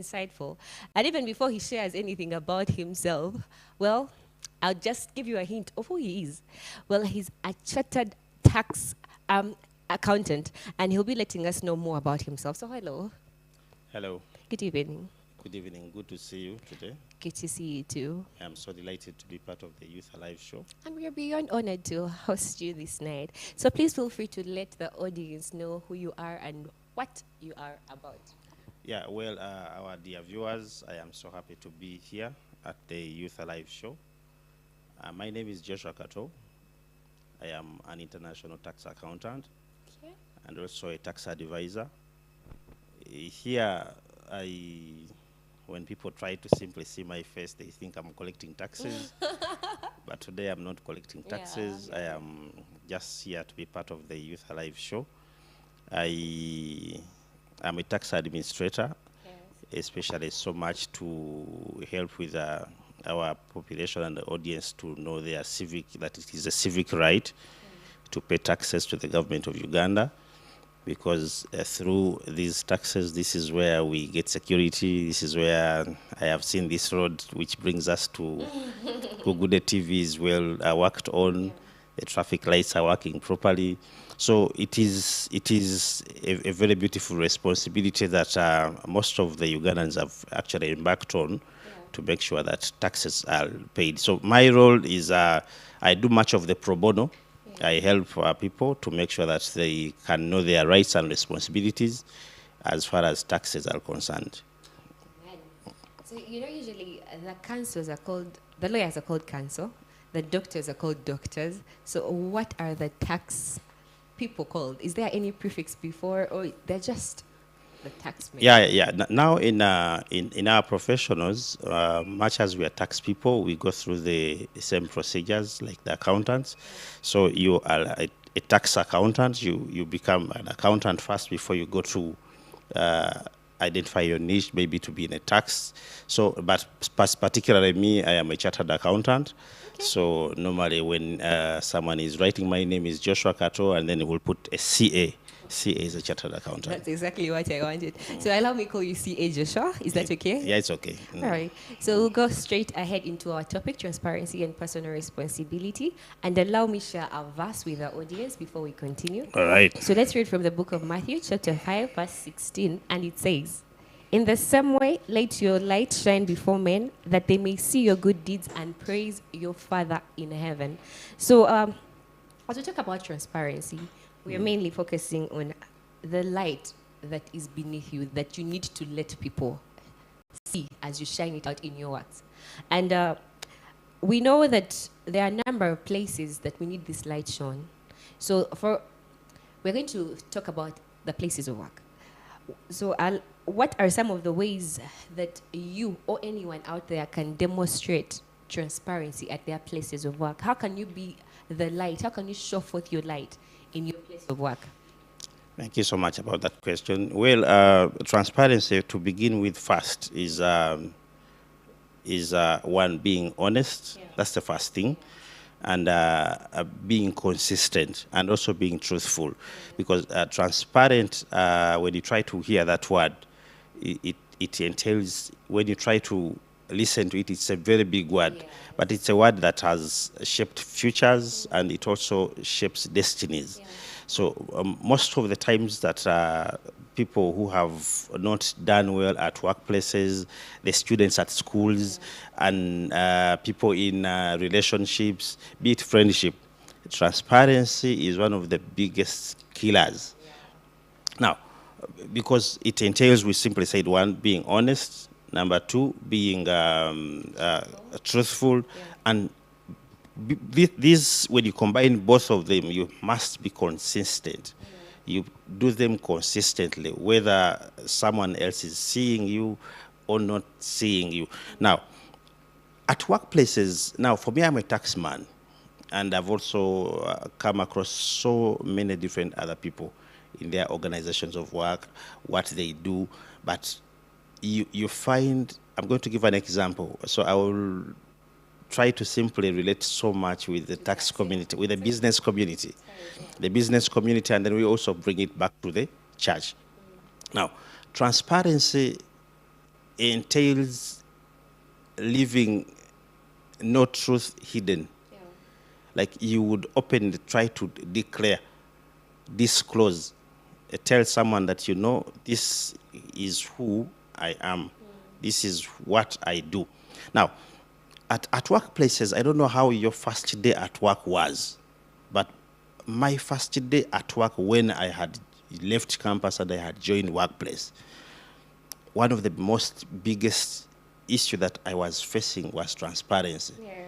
insightful. And even before he shares anything about himself, well, I'll just give you a hint of who he is. Well, he's a chartered tax accountant, and he'll be letting us know more about himself. So, hello. Hello. Good evening. Good evening. Good to see you today. Good to see you too. I'm so delighted to be part of the Youth Alive show. And we are beyond honored to host you this night. So, please feel free to let the audience know who you are and what you are about. Yeah, well, our dear viewers, I am so happy to be here at the Youth Alive show. My name is Joshua Kato. I am an international tax accountant and also a tax advisor. Here, when people try to simply see my face, they think I'm collecting taxes. But today I'm not collecting taxes. I am just here to be part of the Youth Alive show. I am a tax administrator, especially so much to help with our population and the audience to know that it is a civic right to pay taxes to the government of Uganda, because through these taxes, this is where we get security. This is where I have seen this road, which brings us to Gugude TV is well worked on. The traffic lights are working properly. So it is a very beautiful responsibility that most of the Ugandans have actually embarked on to make sure that taxes are paid. So my role is I do much of the pro bono. I help people to make sure that they can know their rights and responsibilities as far as taxes are concerned. So, usually the councils are called, the lawyers are called counsel, the doctors are called doctors. So, what are the tax people called? Is there any prefix before, or they're just the taxmen? Yeah. Now in our professionals, much as we are tax people, we go through the same procedures like the accountants. So you are a tax accountant. You become an accountant first before you go to identify your niche, maybe to be in a tax. So, but particularly me, I am a chartered accountant. Okay. So normally when someone is writing, my name is Joshua Kato, and then we'll put a CA. CA is a chartered accountant. That's exactly what I wanted. So allow me to call you CA Joshua. Is that okay? Yeah, it's okay. All right. So we'll go straight ahead into our topic, transparency and personal responsibility. And allow me share a verse with the audience before we continue. All right. So let's read from the book of Matthew, chapter 5, verse 16. And it says, "In the same way, let your light shine before men, that they may see your good deeds and praise your Father in heaven." So as we talk about transparency, we are mainly focusing on the light that is beneath you, that you need to let people see as you shine it out in your works. And we know that there are a number of places that we need this light shone. So we're going to talk about the places of work. So what are some of the ways that you or anyone out there can demonstrate transparency at their places of work? How can you be the light? How can you show forth your light in your place of work? Thank you so much about that question. Well, transparency, to begin with first, is one, being honest. Yeah. That's the first thing. And being consistent and also being truthful. Because transparent, when you try to hear that word, it entails, when you try to listen to it, it's a very big word. But it's a word that has shaped futures and it also shapes destinies. So most of the times that people who have not done well at workplaces, the students at schools, and people in relationships, be it friendship, transparency is one of the biggest killers. Now, because it entails, we simply said, one, being honest, number two, being truthful, and this, when you combine both of them, you must be consistent. You do them consistently, whether someone else is seeing you or not seeing you. Now, at workplaces, now for me, I'm a taxman, and I've also come across so many different other people in their organizations of work, what they do, but you find, I'm going to give an example. So I will try to simply relate so much with the tax community, with the business community. The business community, and then we also bring it back to the church. Now, transparency entails leaving no truth hidden. Yeah. Like you would openly try to declare, disclose, tell someone that you know this is who I am, this is what I do. Now, at workplaces, I don't know how your first day at work was, but my first day at work when I had left campus and I had joined workplace, one of the most biggest issue that I was facing was transparency. Yeah.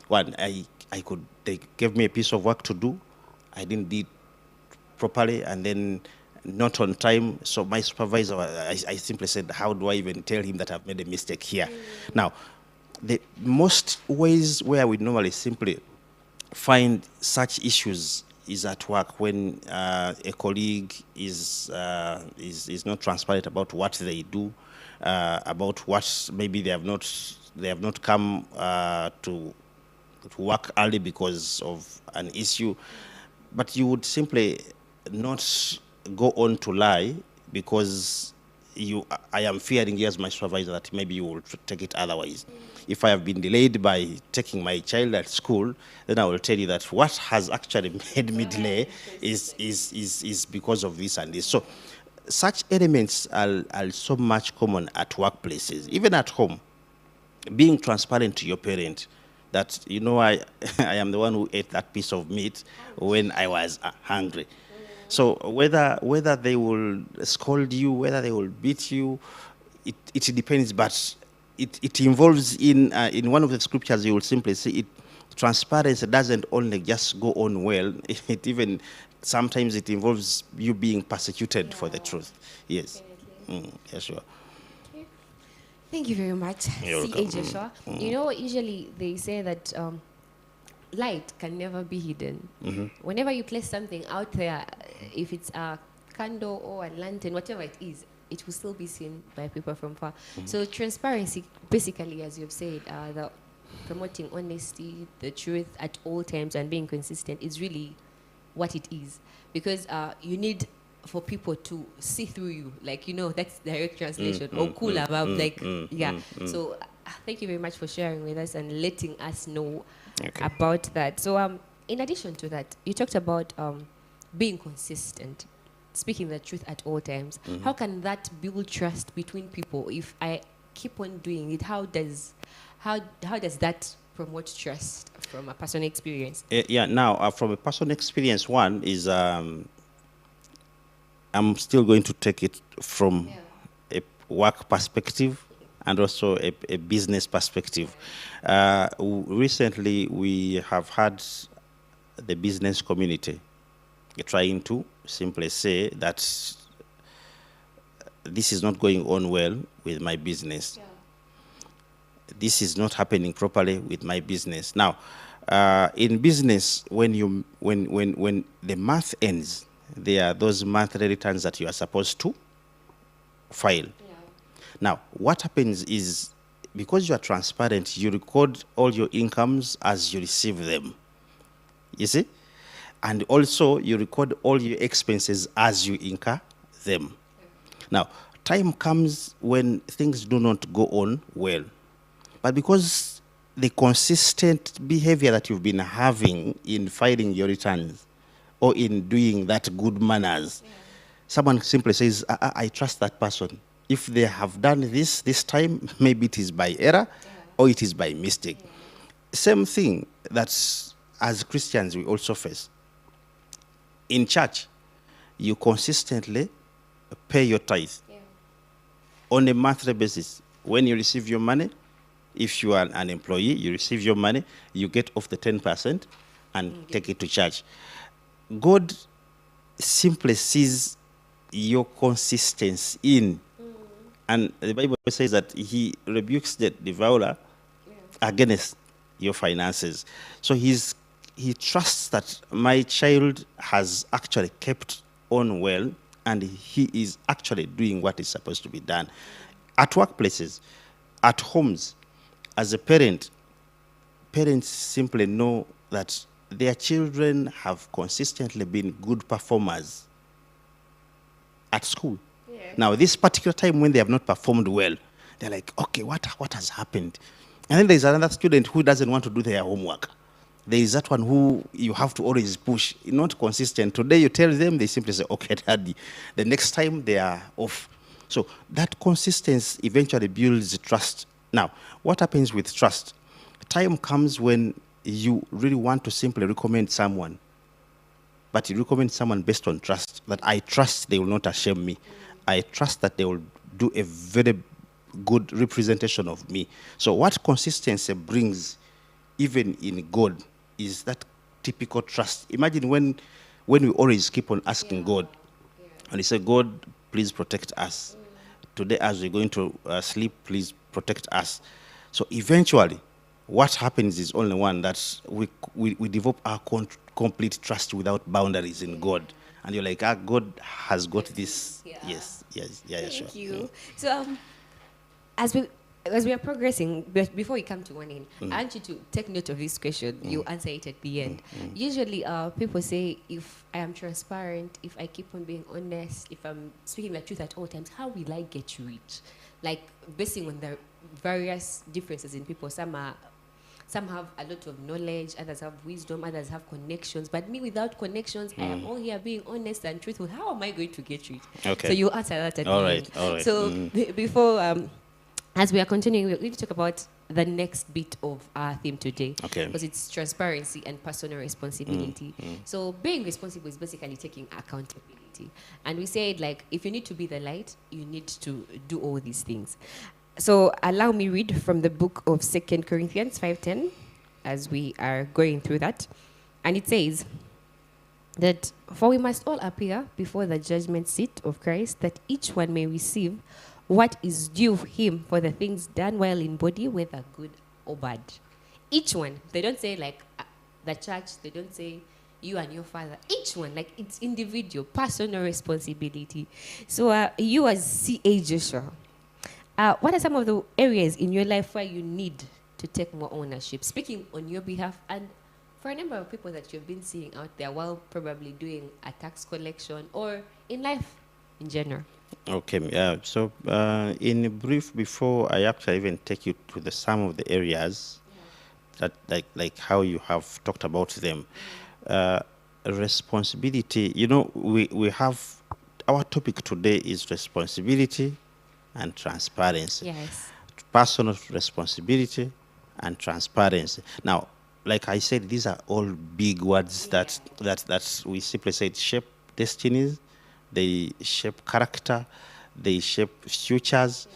One, they gave me a piece of work to do, I didn't do it properly, and then not on time. So my supervisor, I simply said, how do I even tell him that I've made a mistake here? Now, the most ways where we normally simply find such issues is at work when a colleague is not transparent about what they do, about what maybe they have not come to work early because of an issue, but you would simply not go on to lie because I am fearing you as my supervisor that maybe you will take it otherwise. If I have been delayed by taking my child at school, then I will tell you that what has actually made me delay is because of this and this. So such elements are so much common at workplaces, even at home. Being transparent to your parent that, you know, I am the one who ate that piece of meat when I was hungry. So whether they will scold you, whether they will beat you, it depends. But it involves in one of the scriptures you will simply see it. Transparency doesn't only just go on well. It even sometimes it involves you being persecuted for the truth. Yes. Yes, sure. Thank you very much, You're C.A. welcome. Joshua. You know, usually they say that light can never be hidden. Whenever you place something out there, if it's a candle or a lantern, whatever it is, it will still be seen by people from far. So transparency, basically, as you've said, the promoting honesty, the truth at all times, and being consistent is really what it is. Because you need for people to see through you, like, you know, that's direct translation, or cool about, like, yeah. So thank you very much for sharing with us and letting us know about that. So in addition to that, you talked about being consistent, speaking the truth at all times. How can that build trust between people? If I keep on doing it, how does that promote trust from a personal experience? Yeah. Now, from a personal experience, one is I'm still going to take it from a work perspective and also a business perspective. Recently, we have had the business community trying to simply say that this is not going on well with my business. This is not happening properly with my business. Now, in business, when the month ends, there are those monthly returns that you are supposed to file. Now, what happens is, because you are transparent, you record all your incomes as you receive them. You see? And also, you record all your expenses as you incur them. Now, time comes when things do not go on well. But because the consistent behavior that you've been having in filing your returns or in doing that good manners, someone simply says, I trust that person. If they have done this time, maybe it is by error or it is by mistake. Same thing that as Christians we also face. In church, you consistently pay your tithe on a monthly basis. When you receive your money, if you are an employee, you receive your money, you get off the 10% and take it to church. God simply sees your consistency in, and the Bible says that he rebukes the devourer against your finances. So he trusts that my child has actually kept on well and he is actually doing what is supposed to be done. At workplaces, at homes, as a parent, parents simply know that their children have consistently been good performers at school. Now, this particular time when they have not performed well, They're like, okay, what has happened? And then there's another student who doesn't want to do their homework. There is that one who you have to always push, not consistent. Today you tell them, they simply say, okay, daddy. The next time they are off. So that consistency eventually builds trust. Now, what happens with trust? Time comes when you really want to simply recommend someone, but you recommend someone based on trust, that I trust they will not shame me. I trust that they will do a very good representation of me. So what consistency brings, even in God, is that typical trust. Imagine when we always keep on asking God, and he said, God, please protect us. Today, as we're going to sleep, please protect us. So eventually, what happens is only one, that we develop our complete trust without boundaries in God. And you're like, God has got this. Yeah. Yes, yeah, sure. Thank you. So as we are progressing, but before we come to one end, I want you to take note of this question. You answer it at the end. Usually, people say, if I am transparent, if I keep on being honest, if I'm speaking the truth at all times, how will I get rich? Like, basing on the various differences in people. Some have a lot of knowledge, others have wisdom, others have connections. But me, without connections, I am all here being honest and truthful. How am I going to get rich? Okay. So you answer that at All the right, end. all right. So before, as we are continuing, we're going to talk about the next bit of our theme today. Okay. Because it's transparency and personal responsibility. So being responsible is basically taking accountability. And we said, like, if you need to be the light, you need to do all these things. So allow me read from the book of 2 Corinthians 5:10 as we are going through that. And it says that, for we must all appear before the judgment seat of Christ, that each one may receive what is due him for the things done while in body, whether good or bad. Each one. They don't say like the church, they don't say you and your father. Each one, like, it's individual, personal responsibility. So you as CA Joshua, what are some of the areas in your life where you need to take more ownership, speaking on your behalf, and for a number of people that you've been seeing out there while probably doing a tax collection or in life in general? Okay, yeah. So, in brief, before I actually even take you to some of the areas that, like how you have talked about them, responsibility. We have, our topic today is responsibility and transparency. Yes. Personal responsibility and transparency. Now, like I said, these are all big words that we simply said shape destinies, they shape character, they shape futures,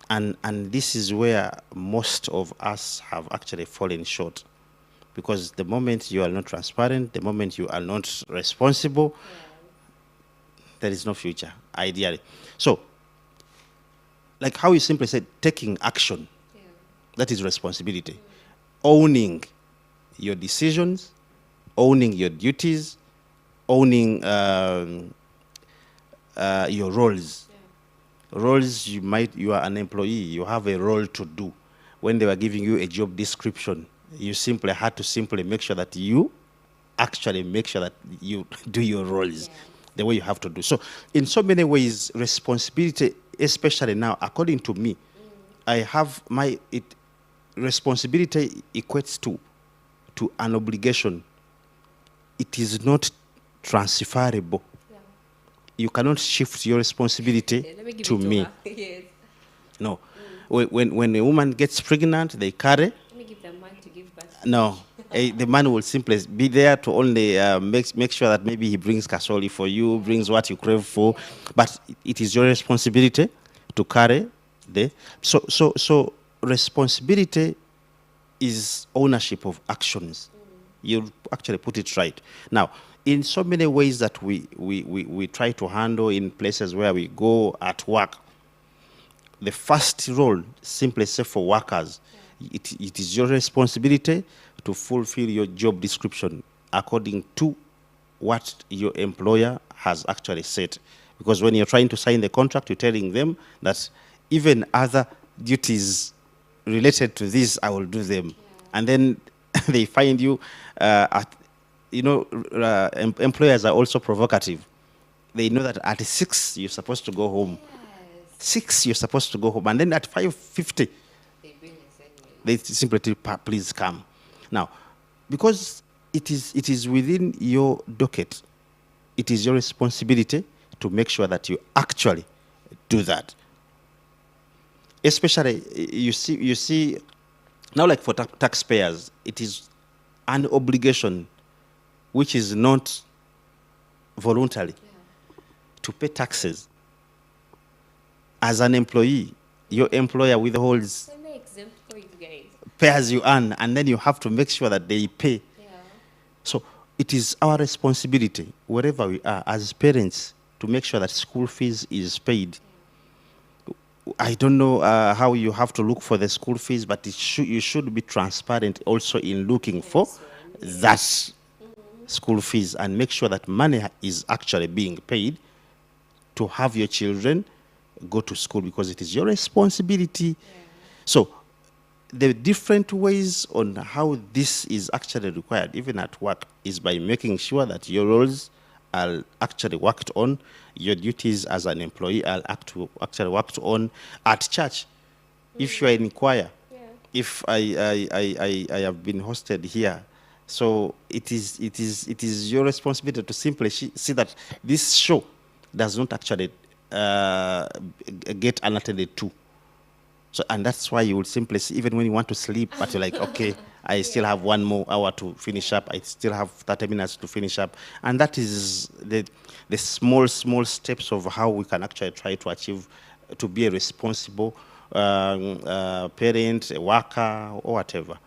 and this is where most of us have actually fallen short. Because the moment you are not transparent, the moment you are not responsible, there is no future, ideally. So, like how you simply said, taking action, that is responsibility. Owning your decisions, owning your duties, owning your roles. Roles, you are an employee, you have a role to do. When they were giving you a job description, you simply had to simply make sure that you actually make sure that you do your roles the way you have to do. So in so many ways, responsibility, especially now, according to me, I have responsibility equates to an obligation. It is not transferable. You cannot shift your responsibility Let me give to it to me. her. Yes. No. When a woman gets pregnant, they carry. Let me give the man to give birth. No. The man will simply be there to only make sure that maybe he brings kasoli for you, brings what you crave for. But it is your responsibility to carry the. So responsibility is ownership of actions. You actually put it right. Now, in so many ways that we try to handle in places where we go at work, the first role, simply say for workers, it is your responsibility to fulfill your job description according to what your employer has actually said. Because when you're trying to sign the contract, you're telling them that even other duties related to this, I will do them. And then they find you employers are also provocative. They know that at 6, you're supposed to go home. 6 you're supposed to go home, and then at 5:50 They bring assignments. they simply tell you, please come. Now, because it is within your docket, it is your responsibility to make sure that you actually do that. Especially, you see, now like for taxpayers, it is an obligation which is not voluntary to pay taxes. As an employee, your employer withholds So I'm not exempt for you guys. pay as you earn, and then you have to make sure that they pay. Yeah. So it is our responsibility, wherever we are, as parents, to make sure that school fees is paid. I don't know how you have to look for the school fees, but you should be transparent also in looking for that school fees, and make sure that money is actually being paid to have your children go to school, because it is your responsibility. So the different ways on how this is actually required, even at work, is by making sure that your roles are actually worked on, your duties as an employee are actually worked on. At church, if you are in choir, if I have been hosted here, so it is your responsibility to simply see that this show does not actually get unattended to. So, and that's why you will simply see, even when you want to sleep, but you're like, okay, I still have 1 more hour to finish up. I still have 30 minutes to finish up. And that is the small steps of how we can actually try to achieve, to be a responsible parent, a worker, or whatever.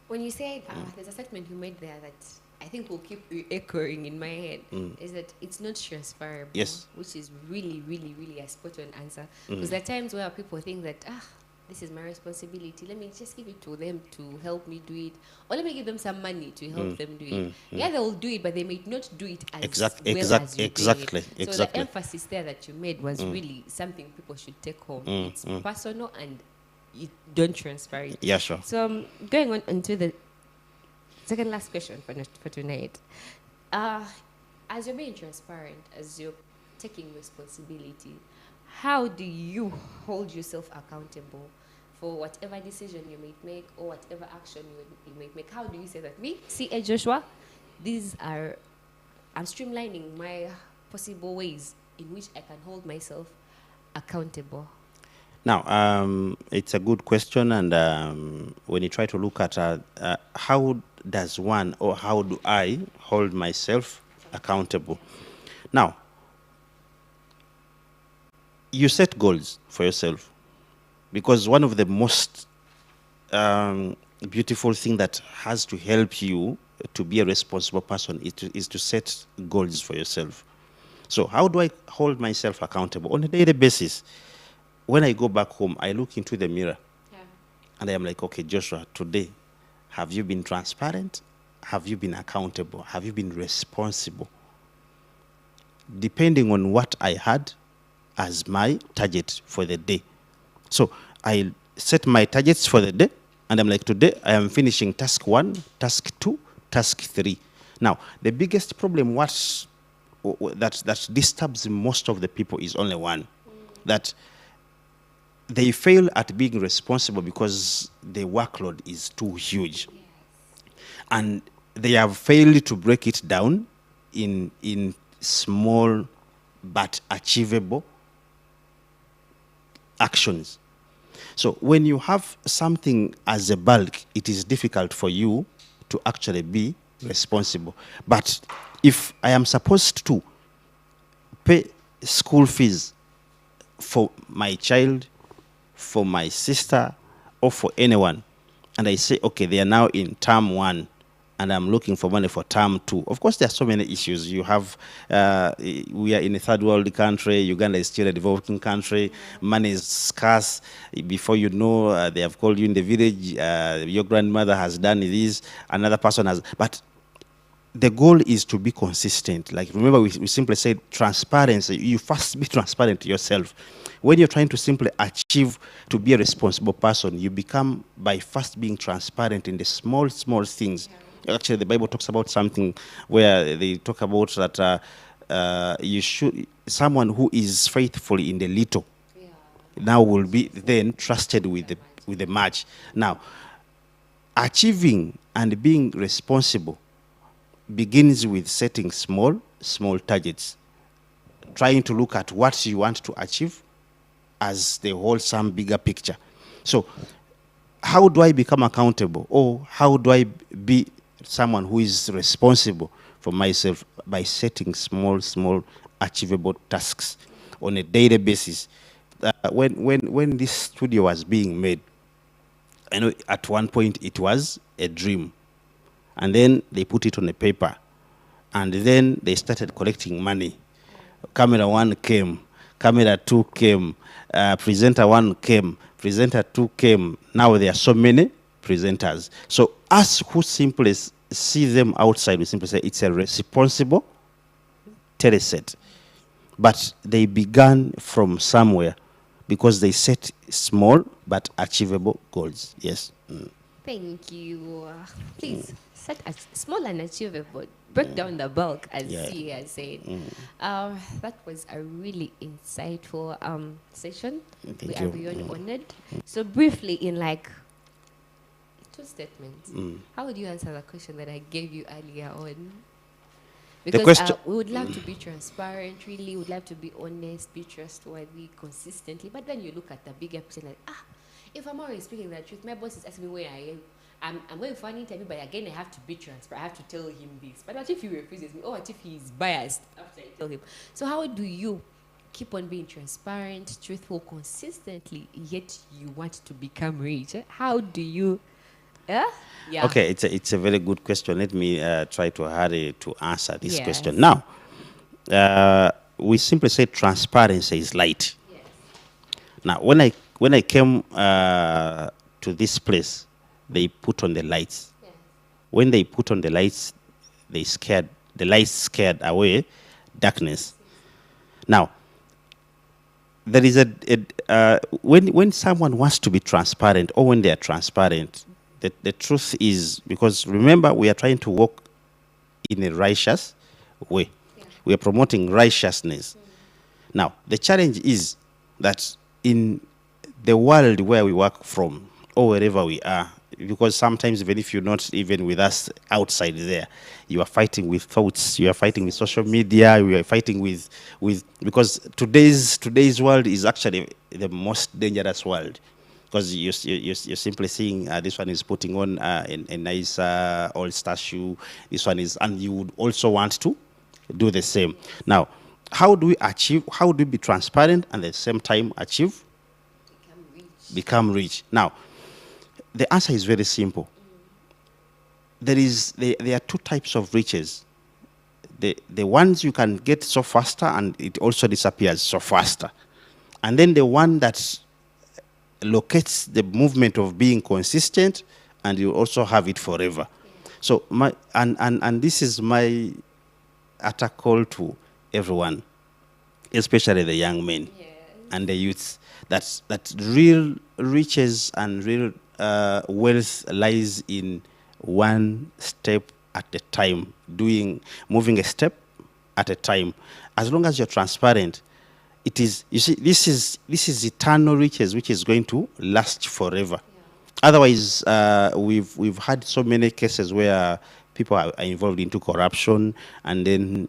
When you say, there's a statement you made there that I think will keep echoing in my head, is that it's not transferable. Yes. Which is really, really, really a spot on answer. Because there are times where people think that, this is my responsibility. Let me just give it to them to help me do it. Or let me give them some money to help them do it. Yeah, they will do it, but they may not do it as well as you exactly. did it. So the emphasis there that you made was really something people should take home. It's personal and you don't transfer it. Yeah, sure. So going on into the second last question for tonight. As you're being transparent, as you're taking responsibility, how do you hold yourself accountable for whatever decision you may make or whatever action you may make? How do you say that? Me, C.A. Joshua, I'm streamlining my possible ways in which I can hold myself accountable. Now, it's a good question, and when you try to look at how does one, or how do I hold myself accountable? Now, you set goals for yourself, because one of the most beautiful thing that has to help you to be a responsible person is to set goals for yourself. So how do I hold myself accountable? On a daily basis, when I go back home, I look into the mirror and I am like, okay, Joshua, today, have you been transparent? Have you been accountable? Have you been responsible? Depending on what I had as my target for the day. So I set my targets for the day, and I'm like, today I am finishing task 1, task 2, task 3. Now, the biggest problem that disturbs most of the people is only one, that they fail at being responsible because the workload is too huge. And they have failed to break it down in small but achievable actions. So when you have something as a bulk, it is difficult for you to actually be responsible. But if I am supposed to pay school fees for my child, for my sister, or for anyone, and I say, okay, they are now in term 1, and I'm looking for money for term 2. Of course, there are so many issues. You have, we are in a third world country. Uganda is still a developing country. Money is scarce. Before you know, they have called you in the village. Your grandmother has done this. Another person has. But the goal is to be consistent. Like, remember, we simply said transparency. You first be transparent to yourself. When you're trying to simply achieve to be a responsible person, you become by first being transparent in the small things. Actually, the Bible talks about something where they talk about that someone who is faithful in the little now will be then trusted with the match. Now, achieving and being responsible begins with setting small targets, trying to look at what you want to achieve as the wholesome bigger picture. So how do I become accountable, or how do I be someone who is responsible for myself? By setting small achievable tasks on a daily basis. When this studio was being made, I know at one point it was a dream, and then they put it on a paper, and then they started collecting money. Camera one came, camera two came, presenter one came, presenter two came. Now there are so many presenters. So us who simply see them outside, we simply say it's a responsible teleset. But they began from somewhere because they set small but achievable goals. Yes. Thank you. Please set a small and achievable. Break down the bulk, as Yeah. he has said. That was a really insightful session. Thank We you. are beyond honored. So briefly, in like 2 statements, how would you answer the question that I gave you earlier on? Because question- we would love to be transparent, really. Would love to be honest, be trustworthy, consistently. But then you look at the bigger picture, like, if I'm always speaking the truth, my boss is asking me where I am. I'm going for an interview, but again, I have to be transparent. I have to tell him this. But what if he refuses me? Or what if he's biased after I tell him? So how do you keep on being transparent, truthful, consistently, yet you want to become rich? How do you... Yeah. Okay, it's a very good question. Let me try to hurry to answer this Yes. question. Now, we simply say transparency is light. Yes. Now, when I came to this place, they put on the lights. Yes. When they put on the lights, the lights scared away darkness. Now, there is when someone wants to be transparent, or when they are transparent, the truth is, because remember, we are trying to walk in a righteous way. Yeah. We are promoting righteousness. Now, the challenge is that in the world where we work from, or wherever we are, because sometimes even if you're not even with us outside there, you are fighting with thoughts, you are fighting with social media, you are fighting with because today's world is actually the most dangerous world. Because you're simply seeing this one is putting on a nice all-star shoe, this one is, and you would also want to do the same. Now, how do we be transparent and at the same time achieve? Become rich. Now, the answer is very simple. There are 2 types of riches. The ones you can get so faster and it also disappears so faster. And then the one that locates the movement of being consistent, and you also have it forever. So and this is my utter call to everyone, especially the young men and the youths, that real riches and real wealth lies in one step at a time, moving a step at a time. As long as you're transparent, it is, you see, this is eternal riches, which is going to last forever. Otherwise, we've had so many cases where people are involved into corruption, and then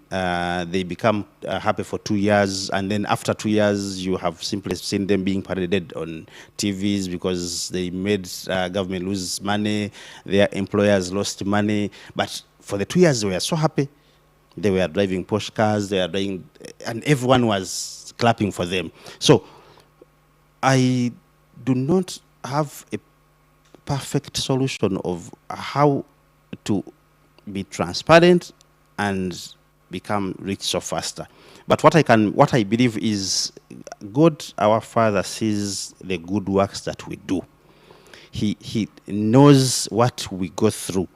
they become happy for 2 years, and then after 2 years, you have simply seen them being paraded on TVs because they made government lose money, their employers lost money, but for the 2 years they were so happy. They were driving Porsche cars, they are driving, and everyone was clapping for them. So I do not have a perfect solution of how to be transparent and become rich so faster. But what I believe is, God our Father sees the good works that we do. He knows what we go through,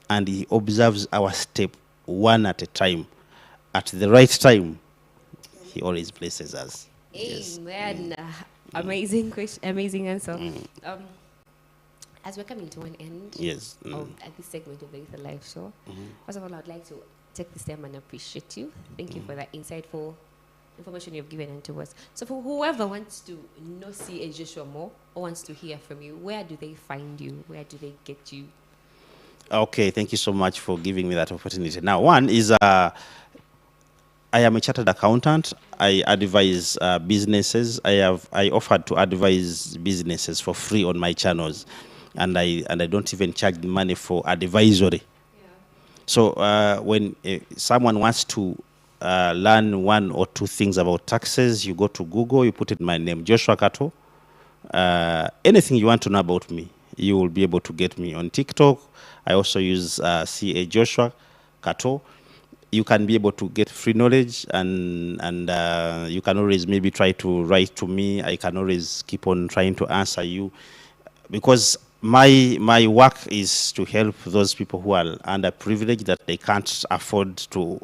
and he observes our step one at a time. At the right time, he always blesses us. Amen. Amazing question, amazing answer. As we're coming to an end Yes. of at this segment of the Youth Alive Show, first of all, I'd like to take this time and appreciate you. Thank you for that insightful information you've given into us. So for whoever wants to know C.A. Joshua more or wants to hear from you, where do they find you? Where do they get you? Okay, thank you so much for giving me that opportunity. Now, one is I am a chartered accountant. I advise businesses. I offered to advise businesses for free on my channels, and I don't even charge money for advisory. So when someone wants to learn one or two things about taxes, you go to Google, you put in my name, Joshua Kato. Anything you want to know about me, you will be able to get me on TikTok. I also use CA Joshua Kato. You can be able to get free knowledge, and you can always maybe try to write to me. I can always keep on trying to answer you, because my work is to help those people who are underprivileged, that they can't afford to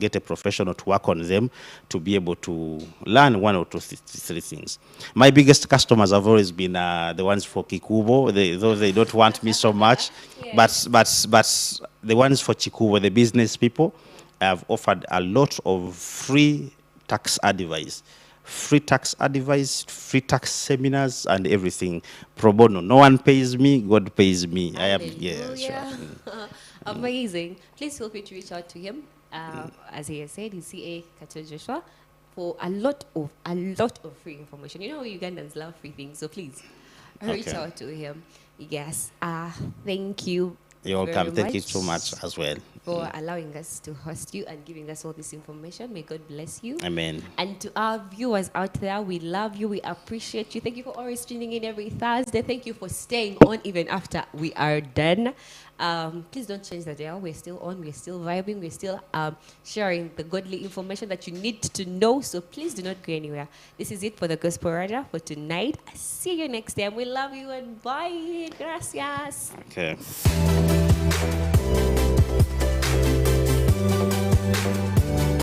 get a professional to work on them, to be able to learn one or two, three things. My biggest customers have always been the ones for Kikubo, though they don't want me so much. Yes. But the ones for Chikubo, the business people, I've offered a lot of free tax advice. Free tax advice, free tax seminars, and everything pro bono. No one pays me, God pays me. I am, yeah, sure. Hallelujah. Amazing. Please feel free to reach out to him. As he has said, he's CA Kato Joshua for a lot of free information. You know, Ugandans love free things, so please reach Okay. out to him. Yes. Thank you. You're very welcome. Thank you so much as well. for allowing us to host you and giving us all this information. May God bless you. Amen. And to our viewers out there, we love you. We appreciate you. Thank you for always tuning in every Thursday. Thank you for staying on even after we are done. Please don't change the dial. We're still on. We're still vibing. We're still sharing the godly information that you need to know. So please do not go anywhere. This is it for the Gospel Radar for tonight. See you next time. We love you and bye. Gracias. Okay.